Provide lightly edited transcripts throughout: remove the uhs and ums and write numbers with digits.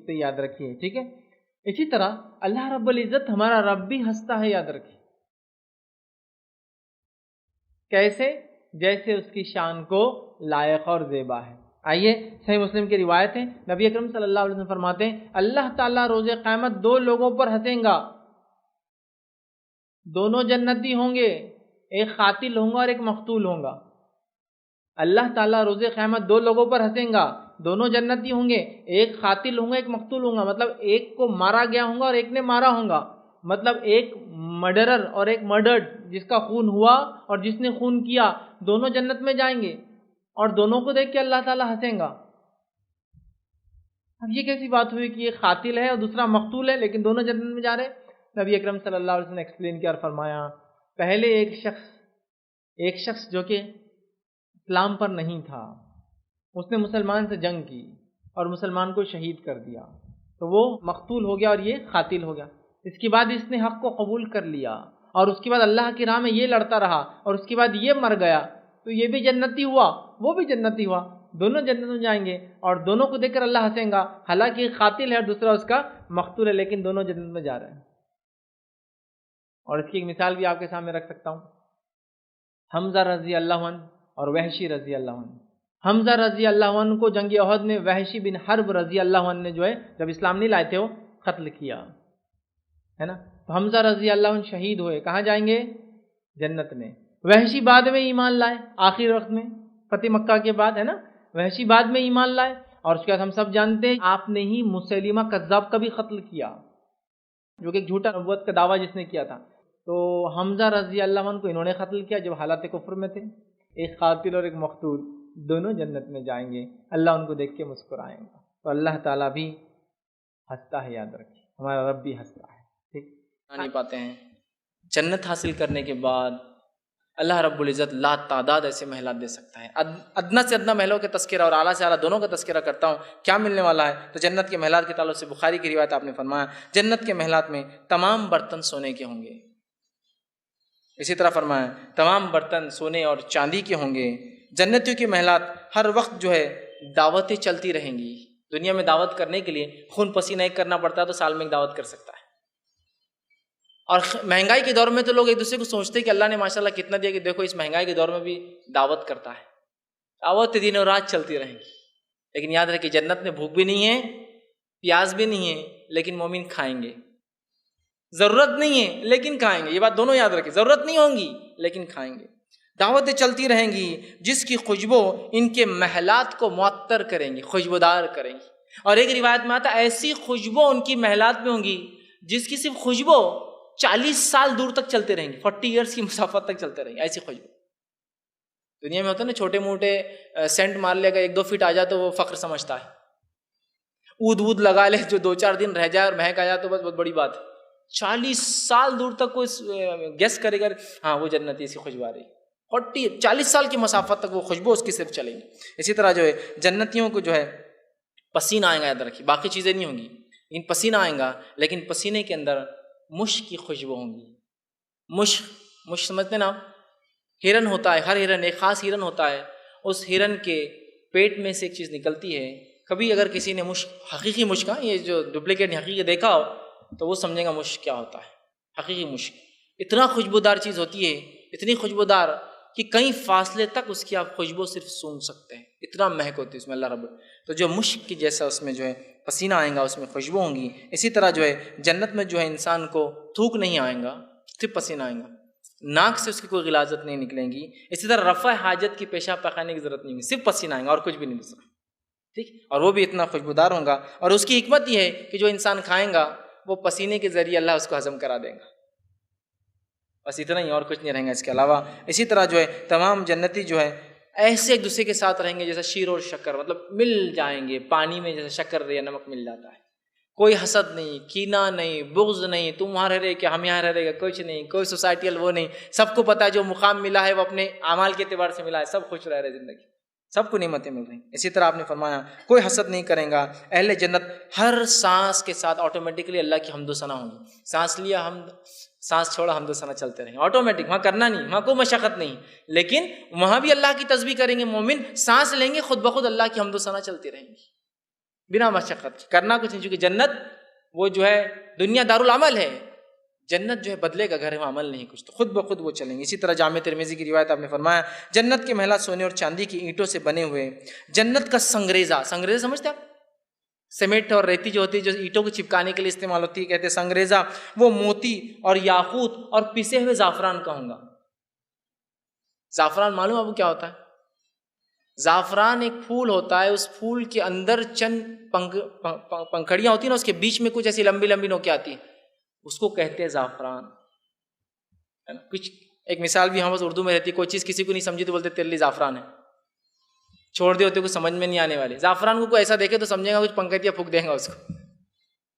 تو یاد رکھیے، ٹھیک ہے۔ اسی طرح اللہ رب العزت ہمارا رب بھی ہنستا ہے، یاد رکھیے۔ کیسے؟ جیسے اس کی شان کو لائق اور زیبا ہے۔ آئیے صحیح مسلم کی روایت ہے، نبی اکرم صلی اللہ علیہ وسلم فرماتے ہیں اللہ تعالیٰ روز قیامت دو لوگوں پر ہنسیں گا، دونوں جنتی ہوں گے، ایک قاتل ہوں گا اور ایک مقتول ہوں گا۔ اللہ تعالیٰ روز قیامت دو لوگوں پر ہنسیں گا، دونوں جنتی ہوں گے، ایک قاتل ہوں گا ایک مقتول ہوں گا، مطلب ایک کو مارا گیا ہوں گا اور ایک نے مارا ہوں گا، مطلب ایک مرڈرر اور ایک مرڈرڈ، جس کا خون ہوا اور جس نے خون کیا، دونوں جنت میں جائیں گے اور دونوں کو دیکھ کے اللہ تعالیٰ ہنسیں گا۔ اب یہ کیسی بات ہوئی کہ ایک قاتل ہے اور دوسرا مقتول ہے لیکن دونوں جنت میں جا رہے؟ نبی اکرم صلی اللہ علیہ وسلم نے ایکسپلین کیا اور فرمایا پہلے ایک شخص جو کہ اسلام پر نہیں تھا، اس نے مسلمان سے جنگ کی اور مسلمان کو شہید کر دیا، تو وہ مقتول ہو گیا اور یہ قاتل ہو گیا۔ اس کے بعد اس نے حق کو قبول کر لیا اور اس کے بعد اللہ کی راہ میں یہ لڑتا رہا اور اس کے بعد یہ مر گیا، تو یہ بھی جنتی ہوا، وہ بھی جنتی ہوا، دونوں جنت میں جائیں گے اور دونوں کو دیکھ کر اللہ ہنسیں گا، حالانکہ ایک قاتل ہے اور دوسرا اس کا مقتول ہے، لیکن دونوں جنت میں جا رہے ہیں۔ اور اس کی ایک مثال بھی آپ کے سامنے رکھ سکتا ہوں، حمزہ رضی اللہ عنہ اور وحشی رضی اللہ عنہ۔ حمزہ رضی اللہ عنہ کو جنگ احد میں وحشی بن حرب رضی اللہ عنہ نے جو ہے جب اسلام نہیں لائے تھے وہ قتل کیا ہے نا، تو حمزہ رضی اللہ عنہ شہید ہوئے، کہاں جائیں گے؟ جنت میں۔ وحشی بعد میں ایمان لائے، آخر وقت میں فتح مکہ کے بعد ہے نا، وحشی بعد میں ایمان لائے، اور اس کے بعد ہم سب جانتے ہیں آپ نے ہی مسیلمہ کذاب کا بھی قتل کیا، جو کہ ایک جھوٹا نبوت کا دعویٰ جس نے کیا تھا۔ تو حمزہ رضی اللہ عنہ کو انہوں نے قتل کیا جب حالات کفر میں تھے، ایک قاتل اور ایک مقتول، دونوں جنت میں جائیں گے، اللہ ان کو دیکھ کے مسکرائیں گا۔ تو اللہ تعالیٰ بھی ہنستا ہے، یاد رکھیے، ہمارا رب بھی ہنستا ہے، ٹھیک نہیں پاتے ہیں۔ جنت حاصل کرنے کے بعد اللہ رب العزت لا تعداد ایسے محلات دے سکتا ہے۔ ادنا سے ادنا محلوں کے تذکرہ اور اعلیٰ سے اعلیٰ دونوں کا تذکرہ کرتا ہوں، کیا ملنے والا ہے؟ تو جنت کے محلات کے تعلق سے بخاری کی روایت آپ نے فرمایا جنت کے محلات میں تمام برتن سونے کے ہوں گے، اسی طرح فرمایا تمام برتن سونے اور چاندی کے ہوں گے۔ جنتیوں کے محلات ہر وقت جو ہے دعوتیں چلتی رہیں گی۔ دنیا میں دعوت کرنے کے لیے خون پسینہ ایک کرنا پڑتا ہے تو سال میں ایک دعوت کر سکتا ہے، اور مہنگائی کے دور میں تو لوگ ایک دوسرے کو سوچتے ہیں کہ اللہ نے ماشاءاللہ کتنا دیا کہ دیکھو اس مہنگائی کے دور میں بھی دعوت کرتا ہے۔ دعوت دن اور رات چلتی رہیں گی، لیکن یاد رکھیے جنت میں بھوک بھی نہیں ہے، پیاس بھی نہیں ہے، لیکن مومن کھائیں گے۔ ضرورت نہیں ہے لیکن کھائیں گے، یہ بات دونوں یاد رکھیں، ضرورت نہیں ہوں گی لیکن کھائیں گے۔ دعوتیں چلتی رہیں گی جس کی خوشبو ان کے محلات کو معطر کریں گی، خوشبودار کریں گی۔ اور ایک روایت میں آتا ہے ایسی خوشبو ان کی محلات میں ہوں گی جس کی صرف خوشبو 40 سال دور تک چلتے رہیں گی، 40 ایئرس کی مسافت تک چلتے رہیں گے، ایسی خوشبو۔ دنیا میں ہوتا ہے نا چھوٹے موٹے سینٹ مار لے گا، 1-2 فٹ آ جائے تو وہ فخر سمجھتا ہے، اود لگا لے جو 2-4 دن رہ جائے اور مہک آ جائے تو بس بہت بڑی بات ہے۔ 40 سال دور تک کوئی گیس کرے گا ہاں وہ جنتی ایسی خوشبو آ رہی، 40 سال کی مسافت تک وہ خوشبو اس کی صرف چلیں گی۔ اسی طرح جو ہے جنتیوں کو جو ہے پسینہ آئے گا، یاد رکھیے باقی چیزیں نہیں ہوں گی، لیکن پسینہ آئے گا، لیکن پسینے کے اندر مشک کی خوشبو ہوں گی۔ مشک سمجھتے نا، ہرن ہوتا ہے، ہر ہرن ایک خاص ہرن ہوتا ہے، اس ہرن کے پیٹ میں سے ایک چیز نکلتی ہے۔ کبھی اگر کسی نے مشک، حقیقی مشک، یہ جو ڈپلیکیٹ حقیقی دیکھا ہو تو وہ سمجھے گا مشک کیا ہوتا ہے۔ حقیقی مشک اتنا خوشبودار چیز ہوتی ہے، اتنی خوشبودار کہ کئی فاصلے تک اس کی آپ خوشبو صرف سونگھ سکتے ہیں، اتنا مہک ہوتی ہے اس میں اللہ رب۔ تو جو مشک کی جیسا اس میں جو ہے پسینہ آئے گا، اس میں خوشبو ہوں گی۔ اسی طرح جو ہے جنت میں جو ہے انسان کو تھوک نہیں آئے گا، صرف پسینہ آئے گا، ناک سے اس کی کوئی غلاظت نہیں نکلیں گی۔ اسی طرح رفع حاجت کی پیشاب پخانے کی ضرورت نہیں ہوگی، صرف پسینہ آئے گا اور کچھ بھی نہیں دوسرا، ٹھیک۔ اور وہ بھی اتنا خوشبودار ہوگا، اور اس کی حکمت یہ ہے کہ جو انسان کھائیں گا وہ پسینے کے ذریعے اللہ اس کو ہضم کرا دے گا، بس اتنا ہی، اور کچھ نہیں رہیں گا اس کے علاوہ۔ اسی طرح جو ہے تمام جنتی جو ہے ایسے ایک دوسرے کے ساتھ رہیں گے جیسا شیر اور شکر، مطلب مل جائیں گے پانی میں جیسے شکر یا نمک مل جاتا ہے۔ کوئی حسد نہیں، کینہ نہیں، بغض نہیں، تم وہاں رہ رہے کہ ہم یہاں رہ رہے گا، کچھ نہیں، کوئی سوسائٹیل وہ نہیں۔ سب کو پتہ ہے جو مقام ملا ہے وہ اپنے اعمال کے اعتبار سے ملا ہے، سب خوش رہ رہے زندگی، سب کو نعمتیں مل رہی ہیں۔ اسی طرح آپ نے فرمایا کوئی حسد نہیں کرے گا۔ اہل جنت ہر سانس کے ساتھ آٹومیٹکلی اللہ کی حمد و ثنا ہوں گی۔ سانس لیا حمد، سانس چھوڑا حمد و ثنا چلتے رہیں گے، آٹومیٹک، وہاں کرنا نہیں، وہاں کوئی مشقت نہیں، لیکن وہاں بھی اللہ کی تسبیح کریں گے۔ مومن سانس لیں گے خود بخود اللہ کی حمد و ثنا چلتی رہیں گی۔ بنا مشقت کے کرنا کچھ نہیں، چونکہ جنت وہ جو ہے دنیا دارالعمل ہے، جنت جو ہے بدلے کا گھر ہے، وہاں عمل نہیں کچھ، تو خود بخود وہ چلیں گے۔ اسی طرح جامع ترمذی کی روایت آپ نے فرمایا جنت کے محلات سونے اور چاندی کی اینٹوں سے بنے ہوئے، جنت کا سنگریزہ، سنگریزہ سمجھتے آپ؟ سیمنٹ اور ریتی جو ہوتی ہے جو اینٹوں کو چپکانے کے لیے استعمال ہوتی ہے، کہتے ہیں سنگریزہ، وہ موتی اور یاقوت اور پسے ہوئے زعفران کا ہوں گا۔ زعفران معلوم آپ کو کیا ہوتا ہے؟ زعفران ایک پھول ہوتا ہے، اس پھول کے اندر چند پنکھڑیاں ہوتی ہیں نا، اس کے بیچ میں کچھ ایسی لمبی لمبی نوکیں آتی ہیں، اس کو کہتے ہیں زعفران۔ کچھ ایک مثال بھی ہم بس اردو میں رہتی ہے، کوئی چیز کسی کو نہیں سمجھی تو بولتے تیرے لیے زعفران ہے، چھوڑ دے ہوتے کچھ سمجھ میں نہیں آنے والے۔ زعفران کو کوئی ایسا دیکھے تو سمجھے گا کچھ پنکتیاں پھونک دیں گا اس کو،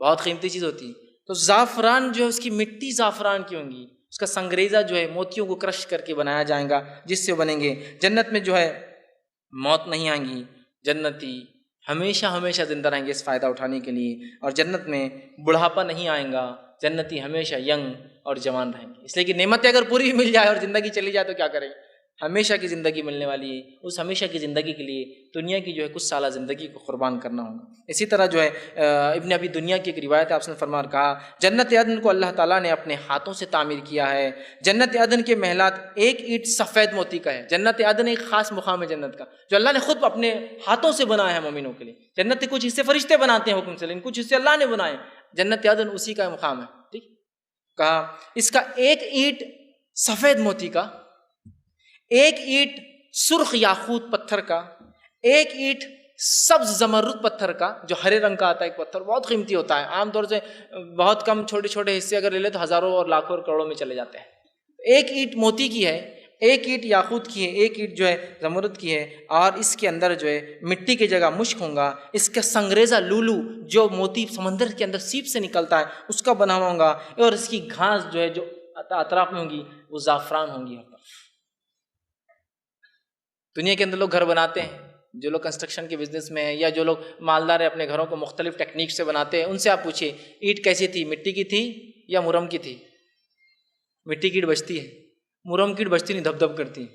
بہت قیمتی چیز ہوتی ہے۔ تو زعفران جو ہے اس کی مٹی زعفران کی ہوں گی، اس کا سنگریزہ جو ہے موتیوں کو کرش کر کے بنایا جائے گا، جس سے بنیں گے۔ جنت میں جو ہے موت نہیں آئیں گی، جنتی ہمیشہ ہمیشہ زندہ رہیں گے اس فائدہ اٹھانے کے لیے، اور جنت میں بڑھاپا نہیں آئیں گا، جنتی ہمیشہ ینگ اور جوان رہیں گے۔ اس لیے کہ نعمتیں اگر پوری بھی مل جائے اور زندگی چلی جائے تو کیا کریں، ہمیشہ کی زندگی ملنے والی ہے، اس ہمیشہ کی زندگی کے لیے دنیا کی جو ہے کچھ سالہ زندگی کو قربان کرنا ہوگا۔ اسی طرح جو ہے ابن ابی دنیا کی ایک روایت آپ نے فرمان کہا جنت عدن کو اللہ تعالیٰ نے اپنے ہاتھوں سے تعمیر کیا ہے، جنت عدن کے محلات ایک اینٹ سفید موتی کا ہے۔ جنت عدن ایک خاص مقام ہے جنت کا، جو اللہ نے خود اپنے ہاتھوں سے بنایا ہے مومنوں کے لیے۔ جنت کے کچھ حصے فرشتے بناتے ہیں حکم سے، لیکن کچھ حصے اللہ نے بنائے، جنت عدن اسی کا مقام ہے۔ ٹھیک، کہا اس کا ایک اینٹ سفید موتی کا، ایک اینٹ سرخ یاقوت پتھر کا، ایک اینٹ سبز زمرد پتھر کا، جو ہرے رنگ کا آتا ہے، ایک پتھر بہت قیمتی ہوتا ہے، عام طور سے بہت کم چھوٹے چھوٹے حصے اگر لے لے تو ہزاروں اور لاکھوں اور کروڑوں میں چلے جاتے ہیں۔ ایک اینٹ موتی کی ہے، ایک اینٹ یاقوت کی ہے، ایک اینٹ جو ہے زمرد کی ہے، اور اس کے اندر جو ہے مٹی کی جگہ مشک ہوں گا، اس کا سنگریزہ لولو جو موتی سمندر کے اندر سیپ سے نکلتا ہے اس کا بنا ہوا ہوگا، اور اس کی گھاس جو ہے جو اطراف میں ہوں گی وہ زعفران ہوں گی۔ دنیا کے اندر لوگ گھر بناتے ہیں، جو لوگ کنسٹرکشن کے بزنس میں ہیں یا جو لوگ مالدار ہیں اپنے گھروں کو مختلف ٹیکنیک سے بناتے ہیں، ان سے آپ پوچھیے اینٹ کیسی تھی، مٹی کی تھی یا مرم کی تھی؟ مٹی کی اینٹ بچتی ہے، مرم کی اینٹ بچتی نہیں، دھب دھب کرتی ہے۔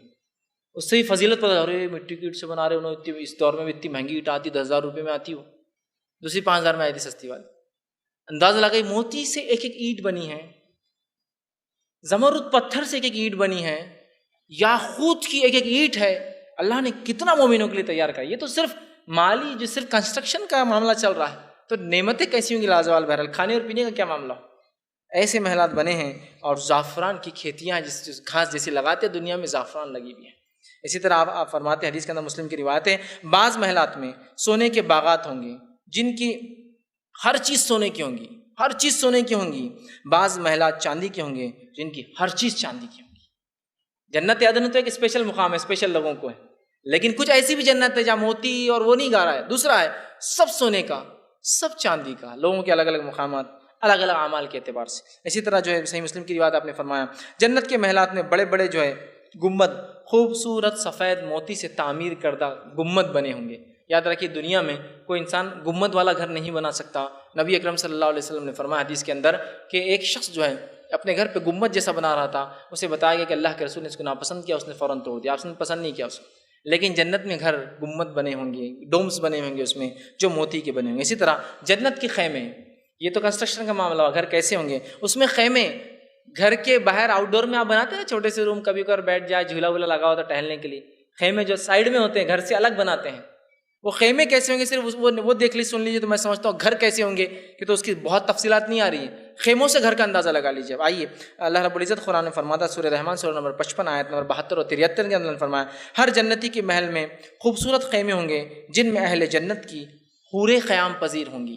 اس سے ہی فضیلت پتہ، ارے مٹی کی اینٹ سے بنا رہے انہوں، اس دور میں بھی اتنی مہنگی اینٹ آتی، 10,000 روپے میں آتی، وہ دوسری 5,000 میں آئی تھی سستی والی۔ اندازہ لگائی موتی سے ایک ایک اینٹ بنی ہے، زمرد پتھر سے ایک ایک اینٹ بنی ہے، یاقوت کی ایک ایک اینٹ ہے، اللہ نے کتنا مومنوں کے لیے تیار کیا۔ یہ تو صرف مالی، جو صرف کنسٹرکشن کا معاملہ چل رہا ہے، تو نعمتیں کیسی ہوں گی لازوال۔ بہرحال کھانے اور پینے کا کیا معاملہ ہو، ایسے محلات بنے ہیں، اور زعفران کی کھیتیاں جس گھاس جیسی لگاتے دنیا میں زعفران لگی ہوئی ہیں۔ اسی طرح آپ فرماتے ہیں، حدیث کے اندر مسلم کی روایت ہے، بعض محلات میں سونے کے باغات ہوں گے جن کی ہر چیز سونے کی ہوں گی، ہر چیز سونے کی ہوں گی، بعض محلات چاندی کے ہوں گے جن کی ہر چیز چاندی کی ہوں گی۔ جنت عدن تو ایک اسپیشل مقام ہے، اسپیشل لوگوں کو ہے، لیکن کچھ ایسی بھی جنت ہے جہاں موتی اور وہ نہیں گا رہا ہے، دوسرا ہے سب سونے کا، سب چاندی کا، لوگوں کے الگ الگ مقامات، الگ الگ اعمال کے اعتبار سے۔ اسی طرح جو ہے صحیح مسلم کی روایت آپ نے فرمایا جنت کے محلات میں بڑے بڑے جو ہے گنبد، خوبصورت سفید موتی سے تعمیر کردہ گنبد بنے ہوں گے۔ یاد رکھیے دنیا میں کوئی انسان گنبد والا گھر نہیں بنا سکتا۔ نبی اکرم صلی اللہ علیہ وسلم نے فرمایا حدیث کے اندر کہ ایک شخص جو ہے اپنے گھر پہ گنبد جیسا بنا رہا تھا، اسے بتایا گیا کہ اللہ کے رسول نے اس کو ناپسند کیا، اس نے فوراً توڑ دیا، آپ نے پسند نہیں کیا اس کو۔ لیکن جنت میں گھر گنبد بنے ہوں گے، ڈومز بنے ہوں گے اس میں، جو موتی کے بنے ہوں گے۔ اسی طرح جنت کے خیمے، یہ تو کنسٹرکشن کا معاملہ ہوا، گھر کیسے ہوں گے، اس میں خیمے گھر کے باہر آؤٹ ڈور میں آپ بناتے ہیں چھوٹے سے روم، کبھی کبھار بیٹھ جائے، جھولا وولا لگا ہوتا ہے ٹہلنے کے لیے، خیمے جو سائڈ میں ہوتے ہیں گھر سے الگ بناتے ہیں، وہ خیمے کیسے ہوں گے صرف وہ دیکھ لی سن لیجیے تو میں سمجھتا ہوں گھر کیسے ہوں گے کہ تو اس کی بہت تفصیلات نہیں آ رہی ہیں، خیموں سے گھر کا اندازہ لگا لیجیے۔ آئیے اللہ رب العزت قرآن میں فرماتا، سورہ رحمان سورہ نمبر 55 آیت نمبر 72 اور 73 کے اندر فرمایا ہر جنتی کے محل میں خوبصورت خیمے ہوں گے جن میں اہل جنت کی حوریں قیام پذیر ہوں گی۔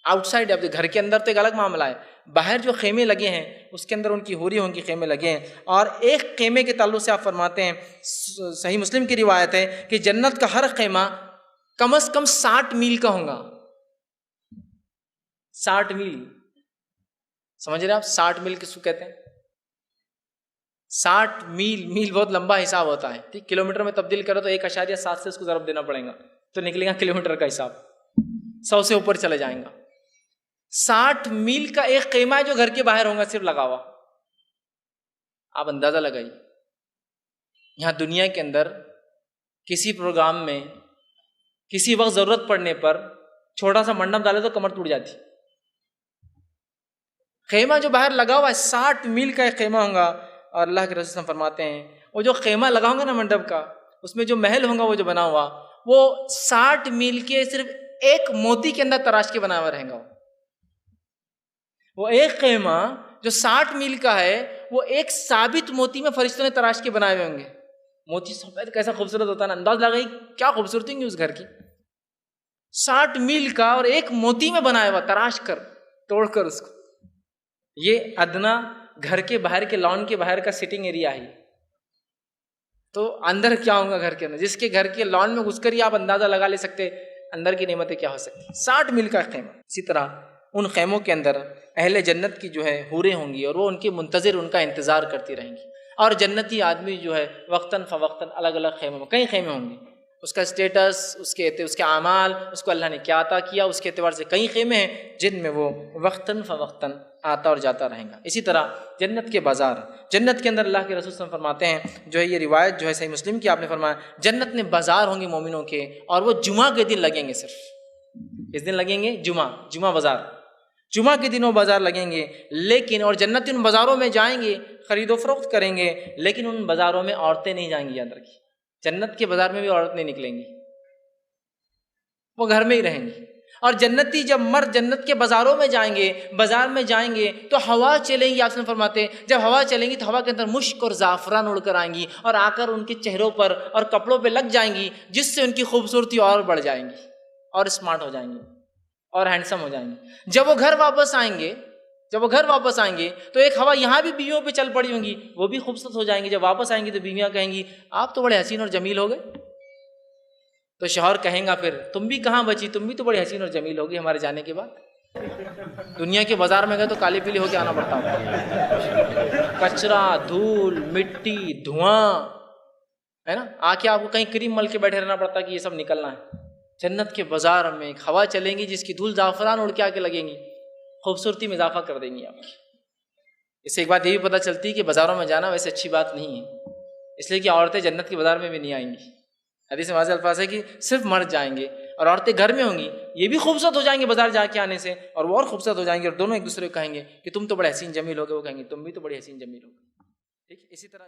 آؤٹ سائڈ اب گھر کے اندر تو ایک الگ معاملہ ہے، باہر جو خیمے لگے ہیں اس کے اندر ان کی حوری ہوں گی، خیمے لگے ہیں۔ اور ایک خیمے کے تعلق سے آپ فرماتے ہیں، صحیح مسلم کی روایت ہے کہ جنت کا ہر خیمہ کم از کم 60 میل کا ہوگا۔ 60 میل، سمجھ رہے آپ 60 میل کس کو کہتے ہیں؟ 60 میل، میل بہت لمبا حساب ہوتا ہے، ٹھیک، کلومیٹر میں تبدیل کرو تو 1.7 سے اس کو ضرب دینا پڑے گا تو نکلے گا کلومیٹر کا حساب، 100 سے اوپر چلے جائیں گا۔ 60 میل کا ایک خیمہ ہے جو گھر کے باہر ہوگا صرف لگا ہوا۔ آپ اندازہ لگائیے، یہاں دنیا کے اندر کسی پروگرام میں کسی وقت ضرورت پڑنے پر چھوٹا سا منڈپ ڈالے تو کمر ٹوٹ جاتی. خیمہ جو باہر لگا ہوا ہے 60 میل کا ایک خیمہ ہوگا, اور اللہ کے رسول صلی اللہ علیہ وسلم فرماتے ہیں وہ جو خیمہ لگا ہوگا نا منڈپ کا, اس میں جو محل ہوگا وہ جو بنا ہوا, وہ 60 میل کے صرف ایک موتی کے اندر تراش کے بنا ہوا رہے گا. وہ ایک خیمہ جو 60 میل کا ہے وہ ایک ثابت موتی میں فرشتوں نے تراش کے بنائے ہوئے ہوں گے. موتی سفید کیسا خوبصورت ہوتا ہے نا, انداز لگائی کیا خوبصورتی ہوگی اس گھر کی. 60 میل کا اور ایک موتی میں بنایا ہوا, تراش کر توڑ کر اس کو. یہ ادنا گھر کے باہر کے لان کے باہر کا سٹنگ ایریا ہے. تو اندر کیا ہوگا گھر کے اندر, جس کے گھر کے لان میں گھس کر ہی آپ اندازہ لگا لے سکتے اندر کی نعمتیں کیا ہو سکتی. 60 میل کا خیمہ. اسی طرح ان خیموں کے اندر اہل جنت کی جو ہے حوریں ہوں گی, اور وہ ان کے منتظر ان کا انتظار کرتی رہیں گی. اور جنتی آدمی جو ہے وقتاً فوقتاً الگ الگ خیموں میں, کئی خیمے ہوں گے, اس کا اسٹیٹس, اس کے اعمال, اس کو اللہ نے کیا عطا کیا, اس کے اعتبار سے کئی خیمے ہیں جن میں وہ وقتاً فوقتاً آتا اور جاتا رہیں گا. اسی طرح جنت کے بازار, جنت کے اندر اللہ کے رسول صلی اللہ علیہ وسلم فرماتے ہیں, جو ہے یہ روایت جو ہے صحیح مسلم کی, آپ نے فرمایا جنت میں بازار ہوں گے مومنوں کے, اور وہ جمعہ کے دن لگیں گے. صرف کس دن لگیں گے؟ جمعہ بازار, جمعہ کے دن وہ بازار لگیں گے. لیکن اور جنتی ان بازاروں میں جائیں گے, خرید و فروخت کریں گے, لیکن ان بازاروں میں عورتیں نہیں جائیں گی. یاد رکھیے, جنت کے بازار میں بھی عورت نہیں نکلیں گی, وہ گھر میں ہی رہیں گی. اور جنتی جب مرد جنت کے بازاروں میں جائیں گے, بازار میں جائیں گے, تو ہوا چلیں گی. آپ نے فرماتے ہیں جب ہوا چلیں گی تو ہوا کے اندر مشک اور زعفران اڑ کر آئیں گی, اور آ کر ان کے چہروں پر اور کپڑوں پہ لگ جائیں گی, جس سے ان کی خوبصورتی اور بڑھ جائیں گی, اور اسمارٹ ہو جائیں گی, اور ہینڈسم ہو جائیں گے. جب وہ گھر واپس آئیں گے تو ایک ہوا یہاں بھی بیویوں پہ چل پڑی ہوں گی, وہ بھی خوبصورت ہو جائیں گی. جب واپس آئیں گی تو بیویاں کہیں گی آپ تو بڑے حسین اور جمیل ہو گئے. تو شوہر کہیں گا پھر تم بھی کہاں بچی, تم بھی تو بڑی حسین اور جمیل ہوگی ہمارے جانے کے بعد. دنیا کے بازار میں گئے تو کالی پیلی ہو کے آنا پڑتا ہوگا, کچرا, دھول, مٹی, دھواں ہے نا, آ کے آپ کو کہیں کریم مل کے بیٹھے رہنا پڑتا کہ یہ سب نکلنا ہے. جنت کے بازار میں ایک ہوا چلیں گی جس کی دھول زعفران اڑ کے آ کے لگیں گی, خوبصورتی میں اضافہ کر دیں گی آپ کی. اس سے ایک بات یہ بھی پتہ چلتی ہے کہ بازاروں میں جانا ویسے اچھی بات نہیں ہے, اس لیے کہ عورتیں جنت کے بازار میں بھی نہیں آئیں گی. حدیث میں واضح الفاظ ہے کہ صرف مرد جائیں گے, اور عورتیں گھر میں ہوں گی, یہ بھی خوبصورت ہو جائیں گے بازار جا کے آنے سے, اور وہ اور خوبصورت ہو جائیں گے, اور دونوں ایک دوسرے کو کہیں گے کہ تم تو بڑے حسین جمیل ہو گے, وہ کہیں گے تم بھی تو بڑے حسین جمیل ہو گے. ٹھیک ہے, اسی طرح